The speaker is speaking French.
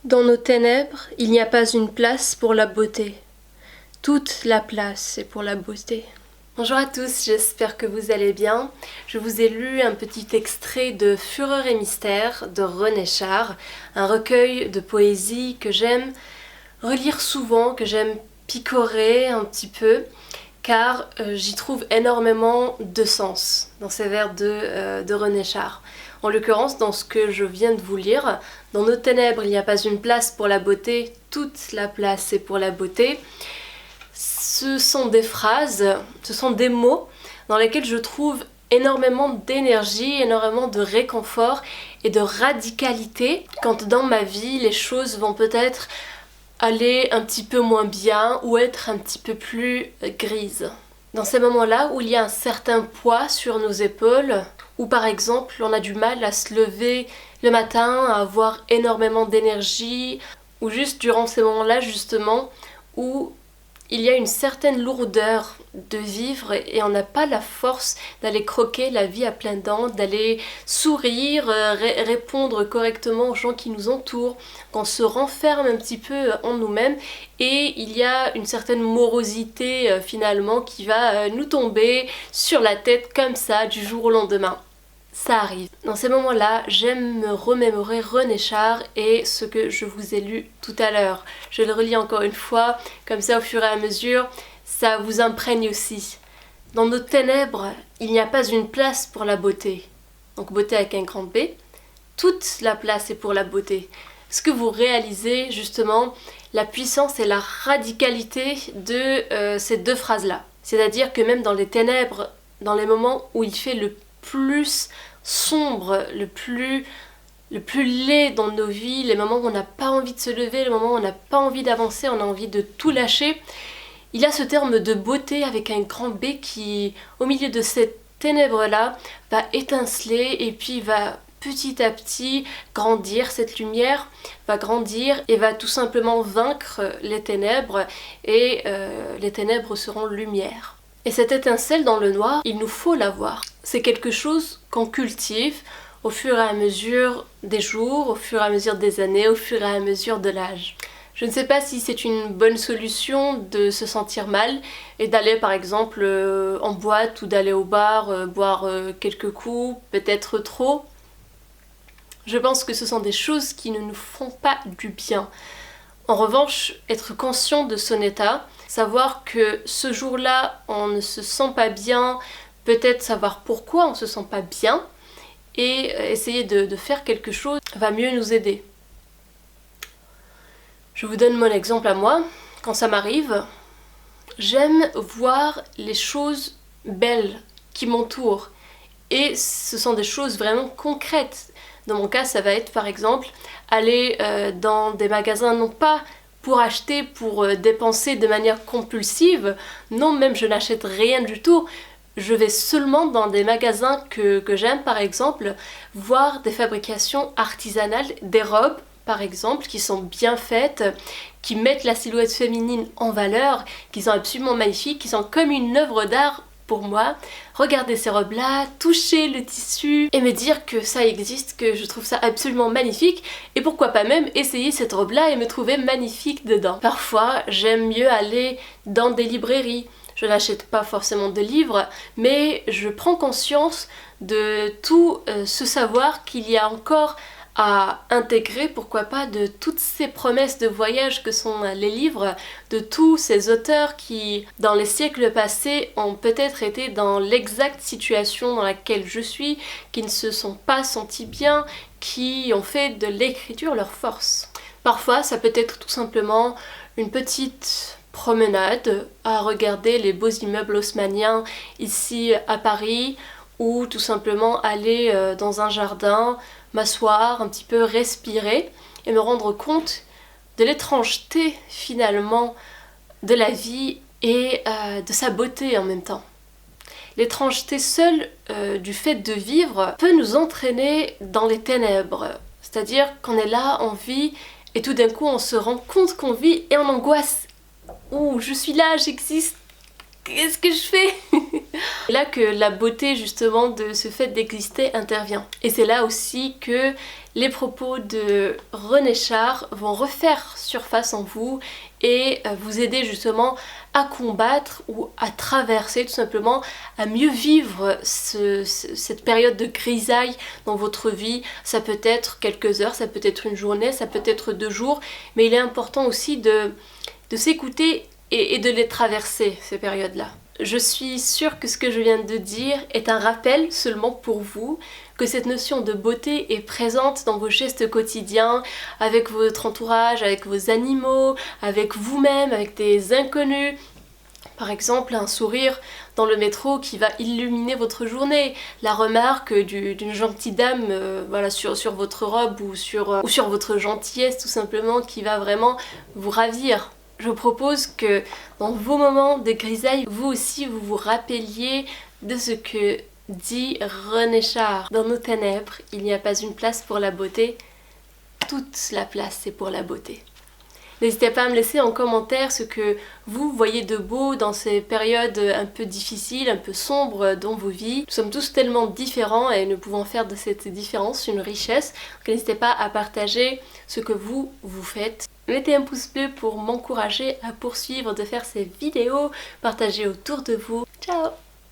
Dans nos ténèbres, il n'y a pas une place pour la beauté. Toute la place est pour la beauté. Bonjour à tous, j'espère que vous allez bien. Je vous ai lu un petit extrait de Fureur et mystère de René Char, un recueil de poésie que j'aime relire souvent, que j'aime picorer un petit peu, car j'y trouve énormément de sens dans ces vers de René Char. En l'occurrence, dans ce que je viens de vous lire, dans nos ténèbres, il n'y a pas une place pour la beauté, toute la place est pour la beauté. Ce sont des phrases, ce sont des mots dans lesquels je trouve énormément d'énergie, énormément de réconfort et de radicalité quand dans ma vie les choses vont peut-être aller un petit peu moins bien ou être un petit peu plus grises. Dans ces moments-là où il y a un certain poids sur nos épaules, où par exemple on a du mal à se lever le matin, à avoir énormément d'énergie, ou juste durant ces moments-là justement où il y a une certaine lourdeur de vivre et on n'a pas la force d'aller croquer la vie à pleines dents, d'aller sourire, répondre correctement aux gens qui nous entourent, qu'on se renferme un petit peu en nous-mêmes et il y a une certaine morosité finalement qui va nous tomber sur la tête comme ça du jour au lendemain. Ça arrive. Dans ces moments-là, j'aime me remémorer René Char et ce que je vous ai lu tout à l'heure. Je le relis encore une fois, comme ça au fur et à mesure, ça vous imprègne aussi. Dans nos ténèbres, il n'y a pas une place pour la beauté. Donc beauté avec un grand B. Toute la place est pour la beauté. Est-ce que vous réalisez justement la puissance et la radicalité de ces deux phrases-là? C'est-à-dire que même dans les ténèbres, dans les moments où il fait le plus sombre, le plus laid dans nos vies, les moments où on n'a pas envie de se lever, les moments où on n'a pas envie d'avancer, on a envie de tout lâcher, il y a ce terme de beauté avec un grand B qui, au milieu de ces ténèbres-là, va étinceler et puis va petit à petit grandir, cette lumière va grandir et va tout simplement vaincre les ténèbres et les ténèbres seront lumière. Et cette étincelle dans le noir, il nous faut l'avoir. C'est quelque chose qu'on cultive au fur et à mesure des jours, au fur et à mesure des années, au fur et à mesure de l'âge. Je ne sais pas si c'est une bonne solution de se sentir mal et d'aller par exemple en boîte ou d'aller au bar, boire quelques coups, peut-être trop. Je pense que ce sont des choses qui ne nous font pas du bien. En revanche, être conscient de son état, savoir que ce jour-là, on ne se sent pas bien, peut-être savoir pourquoi on ne se sent pas bien, et essayer de faire quelque chose va mieux nous aider. Je vous donne mon exemple à moi. Quand ça m'arrive, j'aime voir les choses belles qui m'entourent. Et ce sont des choses vraiment concrètes. Dans mon cas, ça va être par exemple aller dans des magasins, non pas pour acheter, pour dépenser de manière compulsive, non, même je n'achète rien du tout. Je vais seulement dans des magasins que j'aime, par exemple, voir des fabrications artisanales, des robes, par exemple, qui sont bien faites, qui mettent la silhouette féminine en valeur, qui sont absolument magnifiques, qui sont comme une œuvre d'art pour moi. Regarder ces robes-là, toucher le tissu et me dire que ça existe, que je trouve ça absolument magnifique et pourquoi pas même essayer cette robe-là et me trouver magnifique dedans. Parfois, j'aime mieux aller dans des librairies. Je n'achète pas forcément de livres, mais je prends conscience de tout ce savoir qu'il y a encore à intégrer, pourquoi pas, de toutes ces promesses de voyage que sont les livres, de tous ces auteurs qui, dans les siècles passés, ont peut-être été dans l'exacte situation dans laquelle je suis, qui ne se sont pas sentis bien, qui ont fait de l'écriture leur force. Parfois, ça peut être tout simplement une petite promenade à regarder les beaux immeubles haussmanniens ici à Paris, ou tout simplement aller dans un jardin, m'asseoir, un petit peu respirer et me rendre compte de l'étrangeté finalement de la vie et de sa beauté en même temps. L'étrangeté seule du fait de vivre peut nous entraîner dans les ténèbres, c'est-à-dire qu'on est là, on vit et tout d'un coup on se rend compte qu'on vit et on angoisse. Ouh, je suis là, j'existe, qu'est-ce que je fais? C'est là que la beauté justement de ce fait d'exister intervient. Et c'est là aussi que les propos de René Char vont refaire surface en vous et vous aider justement à combattre ou à traverser tout simplement, à mieux vivre cette période de grisaille dans votre vie. Ça peut être quelques heures, ça peut être une journée, ça peut être 2 jours, mais il est important aussi de s'écouter et de les traverser, ces périodes-là. Je suis sûre que ce que je viens de dire est un rappel seulement pour vous, que cette notion de beauté est présente dans vos gestes quotidiens, avec votre entourage, avec vos animaux, avec vous-même, avec des inconnus. Par exemple, un sourire dans le métro qui va illuminer votre journée, la remarque d'une gentille dame voilà, sur votre robe ou sur votre gentillesse tout simplement qui va vraiment vous ravir. Je vous propose que dans vos moments de grisaille, vous aussi vous vous rappeliez de ce que dit René Char. Dans nos ténèbres, il n'y a pas une place pour la beauté, toute la place c'est pour la beauté. N'hésitez pas à me laisser en commentaire ce que vous voyez de beau dans ces périodes un peu difficiles, un peu sombres dans vos vies. Nous sommes tous tellement différents et nous pouvons faire de cette différence une richesse. Donc n'hésitez pas à partager ce que vous faites. Mettez un pouce bleu pour m'encourager à poursuivre de faire ces vidéos, partagez autour de vous. Ciao!